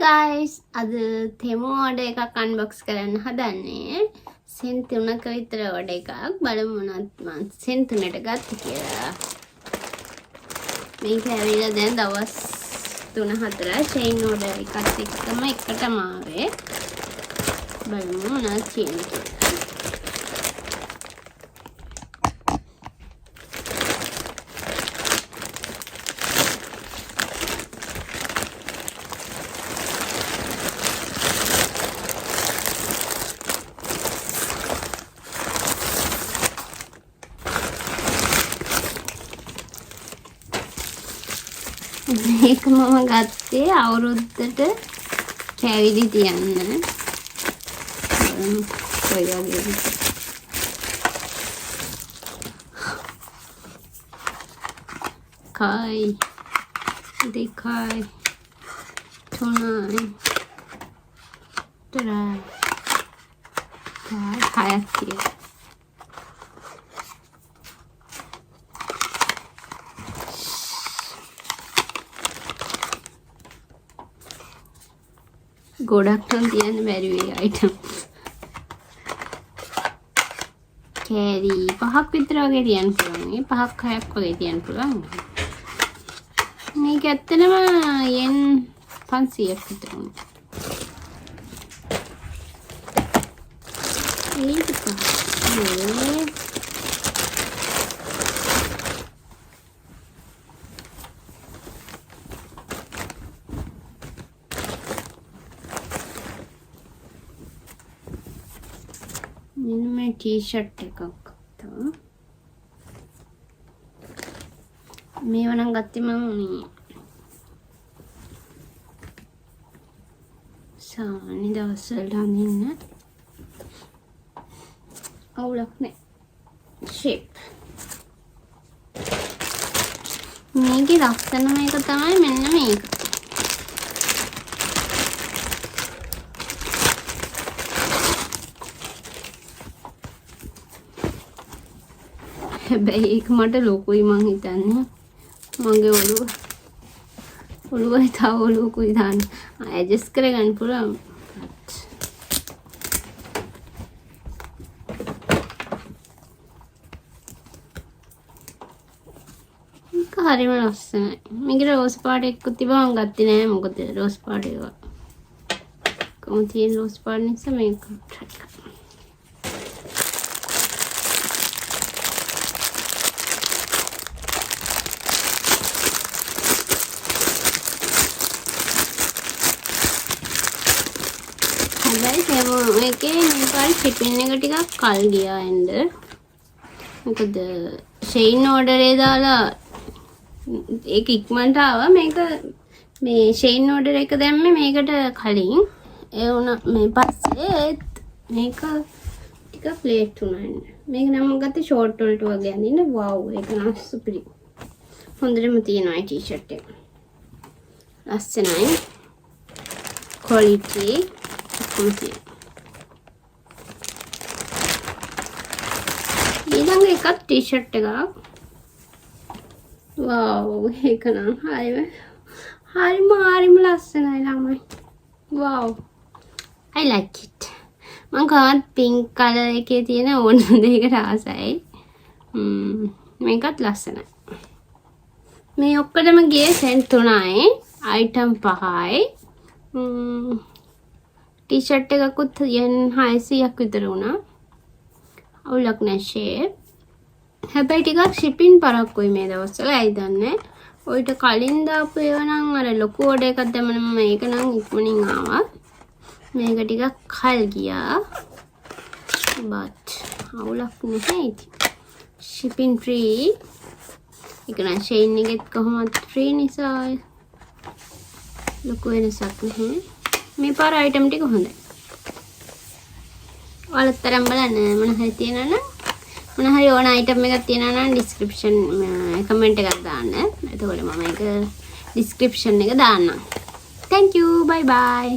guys, අද තෙමු order එකක් unbox කරන්න හදන්නේ. සෙන් 3ක විතර order එකක්. බලමු මොනවද මම සෙන් 3ට ගත්තේ කියලා. මේක ඇවිල්ලා දැන් දවස් 3-4 chain order එකත් එක්කම එකටම ආවේ. බලමු මොනවද තියෙන්නේ කියලා. මේක මම ගත්තේ අවුරුද්දට කැවිලි තියන්න. කොයි වගේද? කයි දෙකයි තුනයි හතරයි හයක් කියලා. ගොඩක් නම් තියන්න බැරි වෙයි item. කැරි 5ක් විතර වගේ තියන්න පුළුවන්. මේ 5ක් 6ක් වගේ තියන්න පුළුවන්. මේක ඇත්තටම yen 500ක් විතර වුණා. මෙන්න මේ ටී-ෂර්ට් එකක් ගත්තා. මේව නම් ගත්තේ මම මේ සාමාන්‍ය දවස්වල අඳින්න. අවුලක් නෑ. ෂේප්. මේකේ ලස්සනම එක තමයි මෙන්න මේක. හැබැයි ඒක මට ලොකුයි මං හිතන්නේ. මගේ ඔළුවයි තව ලොකුයි දාන්න. ඇඩ්ජස්ට් කරගන්න පුළුවන්. ඒක හරිම ලස්සනයි. මේකේ රෝස් පාට එක්ක තිබ්බා මං ගත්තේ නෑ මොකද රෝස් පාට එක. කොහොමද තියෙන රෝස් පාට නිසා මේක try කරා. හැබැයි මේකේ මේ පාරේ shipping එක ටිකක් කල් ගියා එන්න. මොකද chain order එකේ දාලා ඒක ඉක්මනට ආවා. මේක මේ chain order එක දැම්මේ මේකට කලින්. ඒ වුණා මේ පස්සේ මේක ටිකක් late වුණා එන්න. මේක නම් මම ගත්තේ short වලට වගේ අඳින්න. wow ඒක නම් සුපිරි. හොඳටම තියෙනවා ටී-ෂර්ට් එක. ලස්සනයි. quality ඊළඟ එකක් ටී-ෂර්ට් එකක්. wow ඒක නම් හරිම ලස්සනයි ළමයි. wow I like it. මම කවදාවත් pink color එකේ තියෙන ඕන දෙයකට ආසයි. මේකත් ලස්සනයි. මේ ඔක්කොටම ගියේ සෙන්ට් 3යි. item 5යි. टी-शर्ट එකකුත් yen 600ක් විතර වුණා. අවුලක් නැහැ ෂේප්. හැබැයි ටිකක් shipping පරක්කුයි මේ දවස්වල. ඇයි දන්නේ. ඔයිට කලින් දාපු ඒවා නම් අර ලොකු ඕඩර් එකක් දැම්මම මේක නම් ඉක්මනින් ආවා. මේක ටිකක් කල් ගියා. but අවුලක් නැහැ ඉතින්. shipping free. ඒක නම් chain එකෙත් කොහොමද free නිසා ලොකු වෙනසක් නැහැ. මේ පාර item ටික හොඳයි. ඔයාලත් තරම් බලන්න මොන හරි තියෙනවා නම් මොන හරි ඕන item එකක් තියෙනවා නම් description comment එකක් දාන්න. එතකොට මම ඒක description එක දාන්නම්. Thank you. Bye bye.